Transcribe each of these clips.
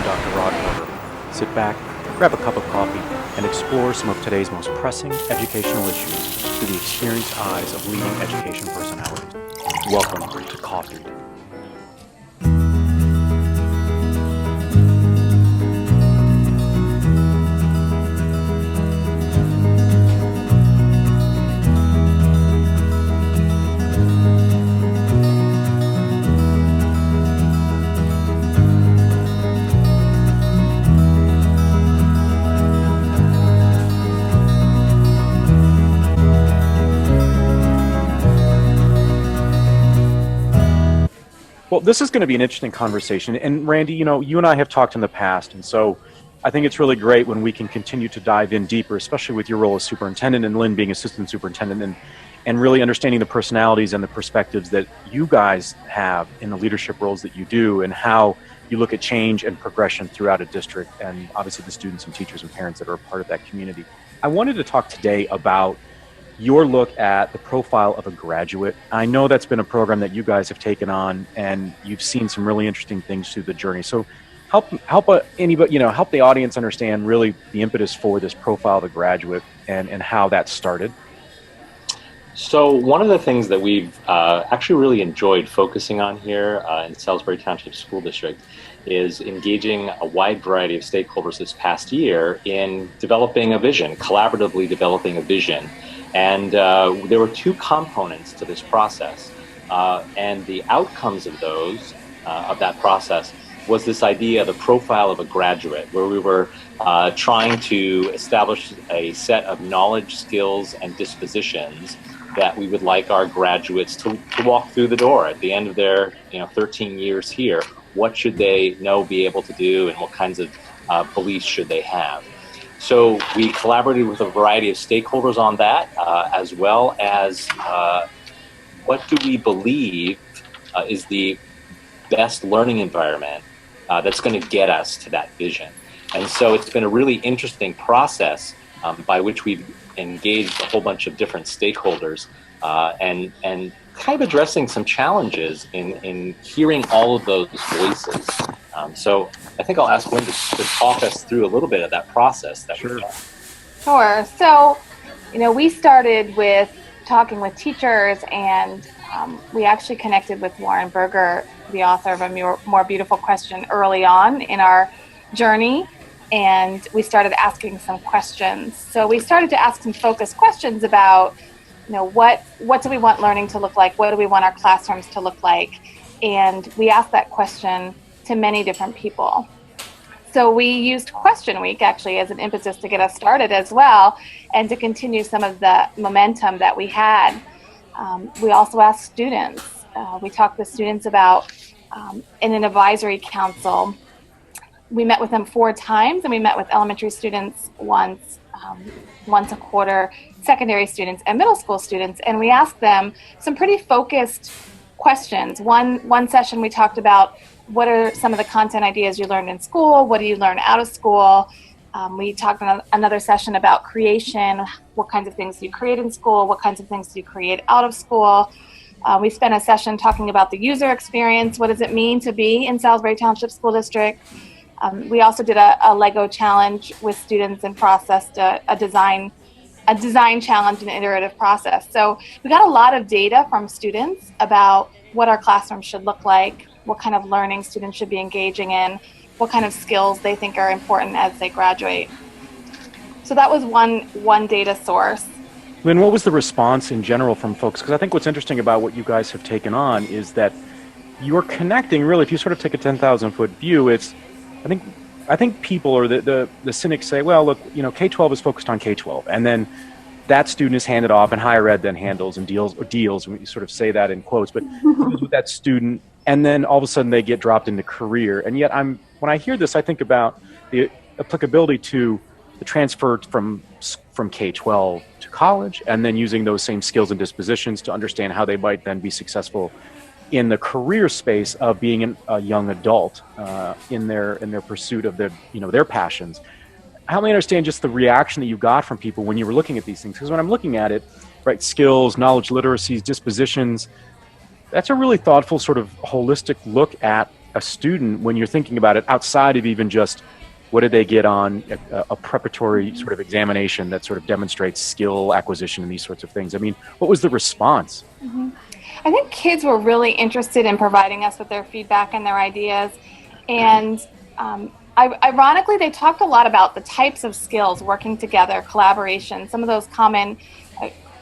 Dr. Rod Porter. Sit back, grab a cup of coffee, and explore some of today's most pressing educational issues through the experienced eyes of leading education personalities. Welcome to Coffee. Well, this is going to be an interesting conversation. And Randy, you and I have talked in the past. And so I think it's really great when we can continue to dive in deeper, especially with your role as superintendent and Lynn being assistant superintendent, and really understanding the personalities and the perspectives that you guys have in the leadership roles that you do and how you look at change and progression throughout a district and obviously the students and teachers and parents that are a part of that community. I wanted to talk today about your look at the profile of a graduate. I know that's been a program that you guys have taken on, and you've seen some really interesting things through the journey. So help anybody, help the audience understand really the impetus for this profile of a graduate and how that started. So one of the things that we've actually really enjoyed focusing on here in Salisbury Township School District is engaging a wide variety of stakeholders this past year in developing a vision, collaboratively developing a vision. And there were two components to this process, and the outcomes of that process was this idea of the profile of a graduate, where we were trying to establish a set of knowledge, skills, and dispositions that we would like our graduates to walk through the door at the end of their 13 years here. What should they know, be able to do, and what kinds of beliefs should they have? So we collaborated with a variety of stakeholders on that, as well as what do we believe is the best learning environment that's going to get us to that vision. And so it's been a really interesting process by which we've engaged a whole bunch of different stakeholders and kind of addressing some challenges in hearing all of those voices. So I think I'll ask Lynn to talk us through a little bit of that process. Sure. Sure. So, we started with talking with teachers, and we actually connected with Warren Berger, the author of A More Beautiful Question, early on in our journey, and we started asking some questions. So we started to ask some focused questions about, what do we want learning to look like? What do we want our classrooms to look like? And we asked that question to many different people. So we used Question Week actually as an impetus to get us started as well, and to continue some of the momentum that we had. We also asked students. We talked with students about in an advisory council. We met with them 4 times, and we met with elementary students once a quarter, secondary students, and middle school students, and we asked them some pretty focused questions. One session we talked about what are some of the content ideas you learned in school, what do you learn out of school. We talked in another session about creation, what kinds of things do you create in school, what kinds of things do you create out of school. We spent a session talking about the user experience, what does it mean to be in Salisbury Township School District. We also did a Lego challenge with students and processed a design challenge and iterative process. So we got a lot of data from students about what our classroom should look like, what kind of learning students should be engaging in, what kind of skills they think are important as they graduate. So that was one data source. Lynn, what was the response in general from folks? Because I think what's interesting about what you guys have taken on is that you're connecting, really, if you sort of take a 10,000-foot view, I think people or the cynics say, well, look, K-12 is focused on K-12, and then that student is handed off, and higher ed then handles and deals, and we sort of say that in quotes, but deals with that student, and then all of a sudden they get dropped into career. And yet when I hear this, I think about the applicability to the transfer from K-12 to college, and then using those same skills and dispositions to understand how they might then be successful in the career space of being a young adult in their pursuit of their passions. Help me understand just the reaction that you got from people when you were looking at these things. Because when I'm looking at it, right, skills, knowledge, literacies, dispositions, that's a really thoughtful sort of holistic look at a student when you're thinking about it outside of even just what did they get on a preparatory sort of examination that sort of demonstrates skill acquisition and these sorts of things? I mean, what was the response? Mm-hmm. I think kids were really interested in providing us with their feedback and their ideas. And ironically, they talked a lot about the types of skills, working together, collaboration, some of those common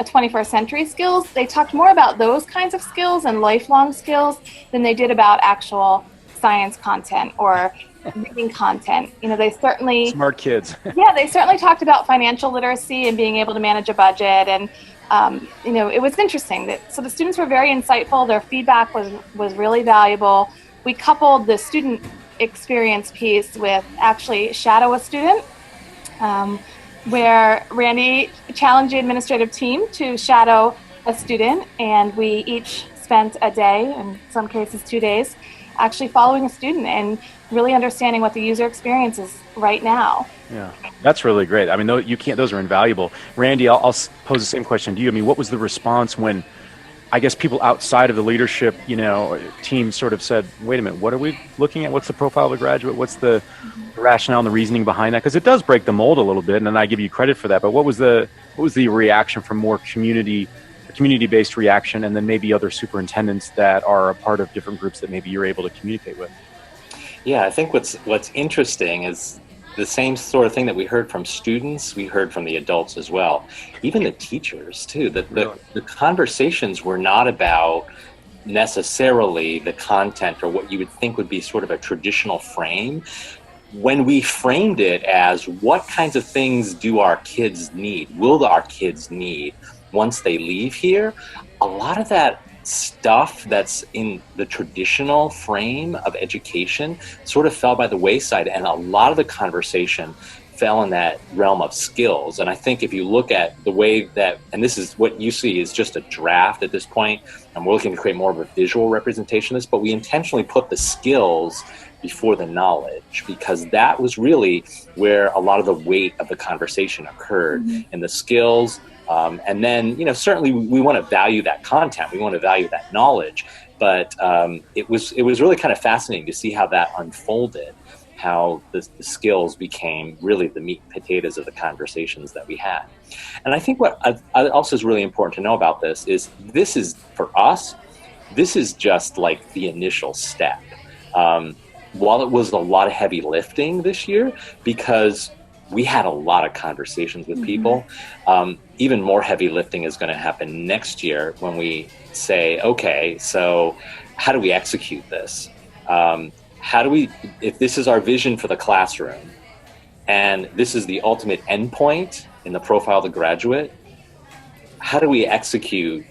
21st century skills. They talked more about those kinds of skills and lifelong skills than they did about actual science content or reading content. You know, they certainly... Smart kids. Yeah, they certainly talked about financial literacy and being able to manage a budget. And, you know, it was interesting. So the students were very insightful. Their feedback was really valuable. We coupled the student experience piece with actually shadow a student, where Randy challenged the administrative team to shadow a student, and we each spent a day, in some cases 2 days, actually following a student and really understanding what the user experience is right now. Yeah, that's really great. I mean, those are invaluable. Randy, I'll pose the same question to you. I mean, what was the response when, I guess, people outside of the leadership, you know, team sort of said, wait a minute, what are we looking at? What's the profile of the graduate? What's the rationale and the reasoning behind that? Because it does break the mold a little bit, and I give you credit for that. But what was the reaction from more community-based reaction, and then maybe other superintendents that are a part of different groups that maybe you're able to communicate with? Yeah, I think what's interesting is the same sort of thing that we heard from students, we heard from the adults as well, even the teachers too. The conversations were not about necessarily the content or what you would think would be sort of a traditional frame. When we framed it as what kinds of things do our kids need, will our kids need once they leave here, a lot of that stuff that's in the traditional frame of education sort of fell by the wayside, and a lot of the conversation fell in that realm of skills. And I think if you look at the way that, and this is what you see is just a draft at this point, and we're looking to create more of a visual representation of this, but we intentionally put the skills before the knowledge, because that was really where a lot of the weight of the conversation occurred. Mm-hmm. And the skills, and then, you know, certainly we want to value that content, we want to value that knowledge, but it was really kind of fascinating to see how that unfolded, how the skills became really the meat and potatoes of the conversations that we had. And I think what also is really important to know about this is for us, this is just like the initial step. While it was a lot of heavy lifting this year, because we had a lot of conversations with people, even more heavy lifting is going to happen next year when we say, okay, so how do we execute this? If this is our vision for the classroom, and this is the ultimate endpoint in the profile of the graduate, how do we execute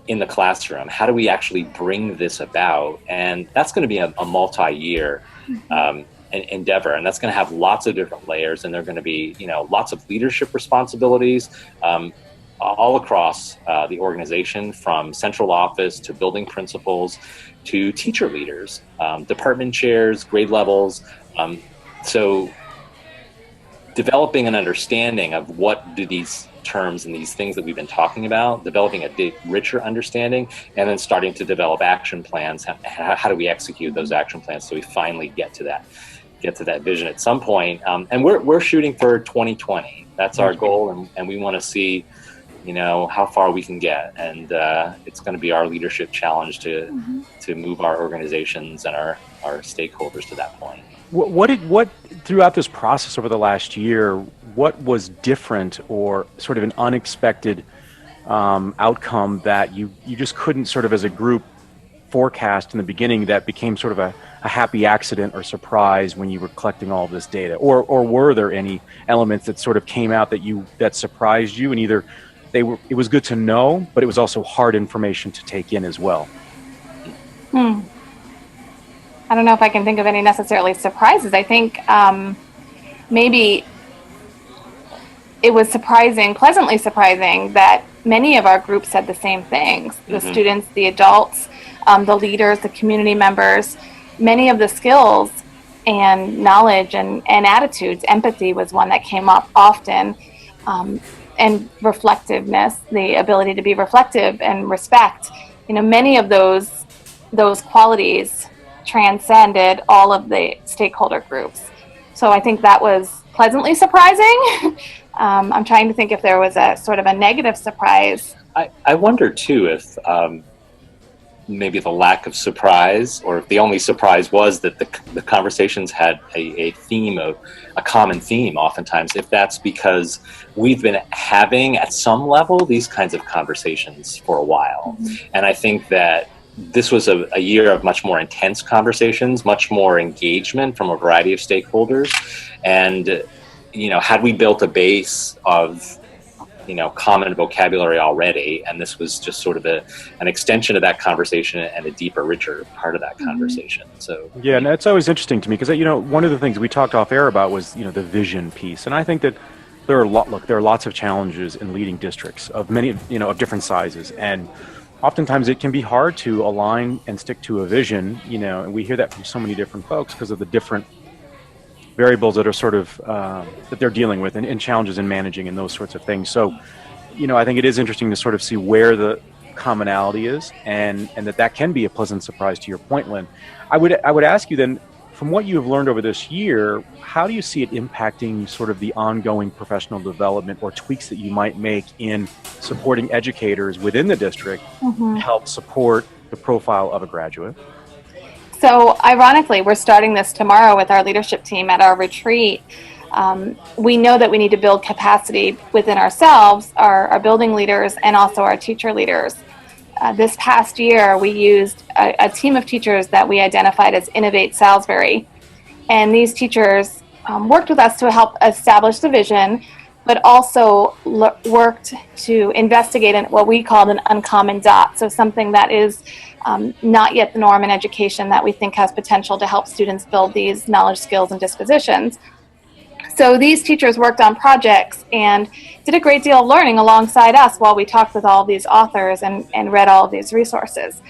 in the classroom? How do we actually bring this about? And that's going to be a multi-year endeavor, and that's going to have lots of different layers, and there are going to be, you know, lots of leadership responsibilities all across the organization, from central office to building principals to teacher leaders, department chairs, grade levels. So developing an understanding of what do these terms and these things that we've been talking about, developing a richer understanding, and then starting to develop action plans. How do we execute those action plans so we finally get to that vision at some point? And we're shooting for 2020. That's our goal, and we want to see, you know, how far we can get. And it's going to be our leadership challenge to move our organizations and our stakeholders to that point. What throughout this process over the last year, what was different or sort of an unexpected outcome that you just couldn't sort of as a group forecast in the beginning, that became sort of a happy accident or surprise when you were collecting all of this data? Or were there any elements that sort of came out that surprised you, and either it was good to know, but it was also hard information to take in as well? I don't know if I can think of any necessarily surprises. I think maybe it was pleasantly surprising that many of our groups said the same things. The students, the adults, the leaders, the community members, many of the skills and knowledge and attitudes. Empathy was one that came up often, and reflectiveness, the ability to be reflective, and respect. You know, many of those qualities transcended all of the stakeholder groups. So I think that was pleasantly surprising. I'm trying to think if there was a sort of a negative surprise. I wonder too if maybe the lack of surprise, or if the only surprise was that the conversations had a theme of a common theme. Oftentimes, if that's because we've been having at some level these kinds of conversations for a while, and I think that this was a year of much more intense conversations, much more engagement from a variety of stakeholders, and had we built a base of common vocabulary already, and this was just sort of an extension of that conversation and a deeper, richer part of that conversation. So yeah, and that's always interesting to me because one of the things we talked off air about was the vision piece, and I think that there are lots of challenges in leading districts of many of different sizes, and oftentimes it can be hard to align and stick to a vision, and we hear that from so many different folks because of the different variables that are sort of that they're dealing with and challenges in managing and those sorts of things. So, I think it is interesting to sort of see where the commonality is, and that can be a pleasant surprise. To your point, Lynn, I would ask you then, from what you have learned over this year, how do you see it impacting sort of the ongoing professional development or tweaks that you might make in supporting educators within the district to help support the profile of a graduate? So ironically, we're starting this tomorrow with our leadership team at our retreat. We know that we need to build capacity within ourselves, our building leaders, and also our teacher leaders. This past year, we used a team of teachers that we identified as Innovate Salisbury. And these teachers worked with us to help establish the vision, but also worked to investigate what we called an uncommon dot. So something that is not yet the norm in education that we think has potential to help students build these knowledge, skills, and dispositions. So these teachers worked on projects and did a great deal of learning alongside us while we talked with all these authors and read all of these resources.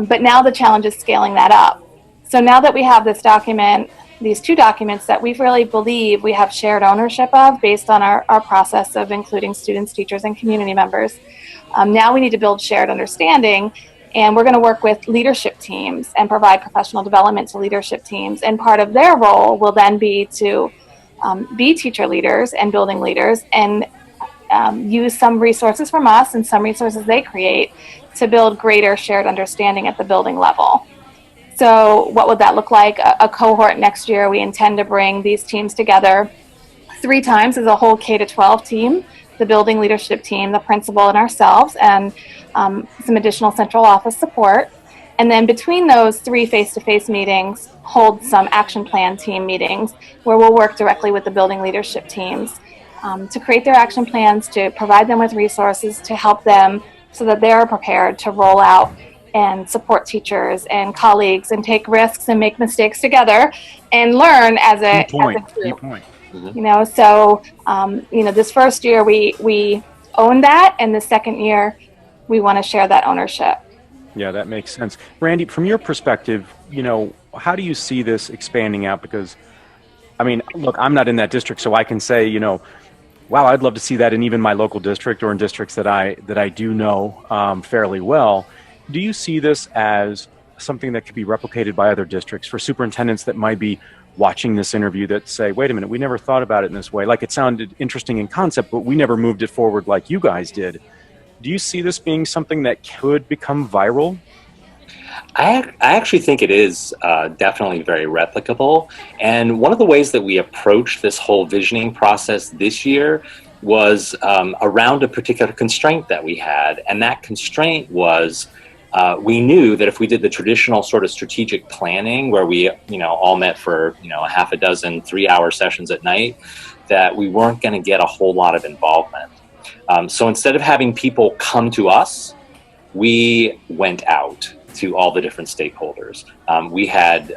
But now the challenge is scaling that up. So now that we have this document, these two documents that we really believe we have shared ownership of based on our process of including students, teachers, and community members, now we need to build shared understanding. And we're going to work with leadership teams and provide professional development to leadership teams. And part of their role will then be to be teacher leaders and building leaders and use some resources from us and some resources they create to build greater shared understanding at the building level. So what would that look like? A cohort next year, we intend to bring these teams together 3 times as a whole K-12 team, the building leadership team, the principal, and ourselves, and some additional central office support. And then between those 3 face-to-face meetings, hold some action plan team meetings where we'll work directly with the building leadership teams to create their action plans, to provide them with resources to help them so that they're prepared to roll out and support teachers and colleagues and take risks and make mistakes together and learn as a group. Key point. So this first year we own that, and the second year we want to share that ownership. Yeah, that makes sense. Randy, from your perspective, how do you see this expanding out? Because, look, I'm not in that district, so I can say, wow, I'd love to see that in even my local district or in districts that I do know fairly well. Do you see this as something that could be replicated by other districts for superintendents that might be watching this interview that say, wait a minute, we never thought about it in this way? Like, it sounded interesting in concept, but we never moved it forward like you guys did. Do you see this being something that could become viral? I actually think it is definitely very replicable. And one of the ways that we approached this whole visioning process this year was around a particular constraint that we had. And that constraint was we knew that if we did the traditional sort of strategic planning where we all met for a half a dozen 3-hour sessions at night, that we weren't going to get a whole lot of involvement. So instead of having people come to us, we went out to all the different stakeholders. We had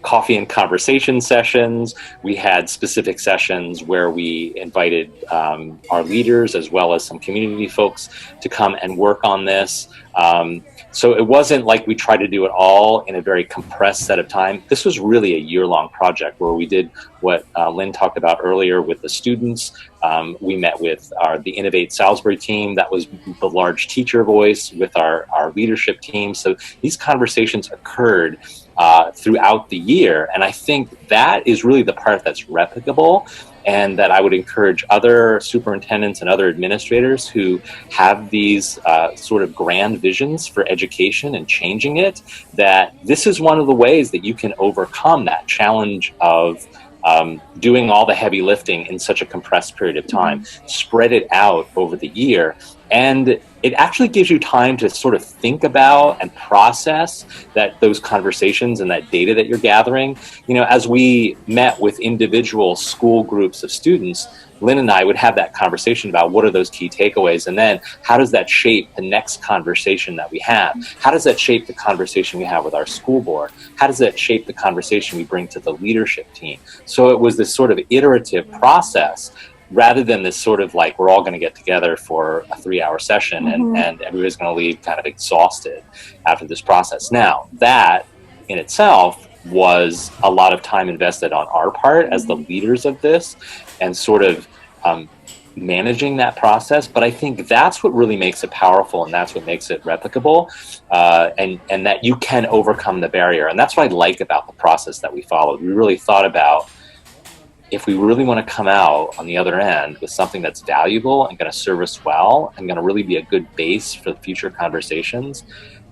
coffee and conversation sessions. We had specific sessions where we invited our leaders as well as some community folks to come and work on this. So it wasn't like we tried to do it all in a very compressed set of time. This was really a year-long project where we did what Lynn talked about earlier with the students. We met with the Innovate Salisbury team. That was the large teacher voice with our leadership team. So these conversations occurred throughout the year. And I think that is really the part that's replicable, and that I would encourage other superintendents and other administrators who have these sort of grand visions for education and changing it, that this is one of the ways that you can overcome that challenge of doing all the heavy lifting in such a compressed period of time. Spread it out over the year, and it actually gives you time to sort of think about and process those conversations and that data that you're gathering. You know, as we met with individual school groups of students, Lynn and I would have that conversation about what are those key takeaways, and then how does that shape the next conversation that we have? How does that shape the conversation we have with our school board? How does that shape the conversation we bring to the leadership team? So it was this sort of iterative process, rather than this sort of like, we're all going to get together for a 3-hour session and everybody's going to leave kind of exhausted after this process. Now, that in itself was a lot of time invested on our part as the leaders of this, and sort of managing that process. But I think that's what really makes it powerful, and that's what makes it replicable, and that you can overcome the barrier. And that's what I like about the process that we followed. We really thought about, if we really want to come out on the other end with something that's valuable and going to serve us well and going to really be a good base for future conversations,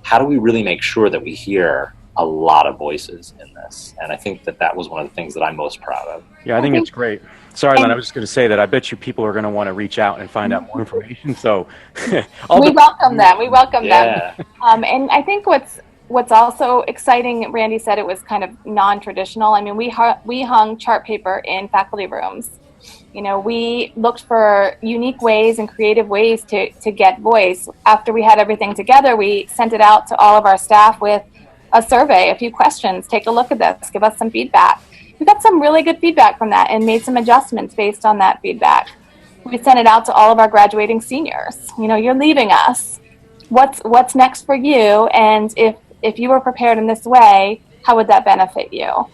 how do we really make sure that we hear a lot of voices in this? And I think that was one of the things that I'm most proud of. Yeah, I think it's great. Sorry, Lynn, I was just going to say that I bet you people are going to want to reach out and find out more information. So we welcome them. We welcome them. And I think what's also exciting, Randy said it was kind of non-traditional. I mean, we hung chart paper in faculty rooms. You know, we looked for unique ways and creative ways to get voice. After we had everything together, we sent it out to all of our staff with a survey, a few questions. Take a look at this, give us some feedback. We got some really good feedback from that and made some adjustments based on that feedback. We sent it out to all of our graduating seniors. You know, you're leaving us. What's next for you? And if you were prepared in this way, how would that benefit you?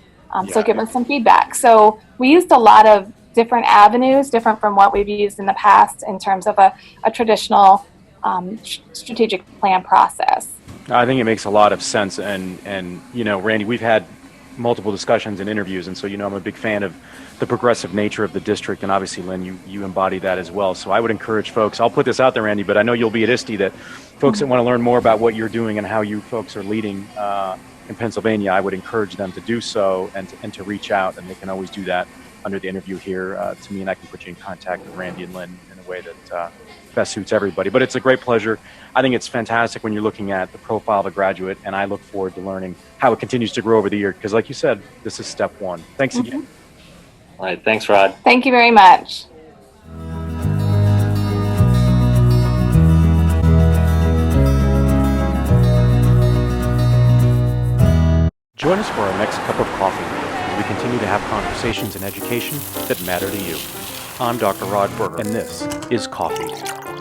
So give us some feedback. So we used a lot of different avenues, different from what we've used in the past in terms of a traditional strategic plan process. I think it makes a lot of sense. And you know, Randy, we've had multiple discussions and interviews, and so, you know, I'm a big fan of the progressive nature of the district, and obviously, Lynn, you embody that as well. So I would encourage folks, I'll put this out there, Randy, but I know you'll be at ISTE, that folks that want to learn more about what you're doing and how you folks are leading in Pennsylvania, I would encourage them to do so and to reach out, and they can always do that under the interview here to me, and I can put you in contact with Randy and Lynn in a way that best suits everybody. But it's a great pleasure. I think it's fantastic when you're looking at the profile of a graduate, and I look forward to learning how it continues to grow over the year, because like you said, this is step one. Thanks again. All right, thanks, Rod. Thank you very much. Join us for our next cup of coffee as we continue to have conversations in education that matter to you. I'm Dr. Rod Berger, and this is Coffee.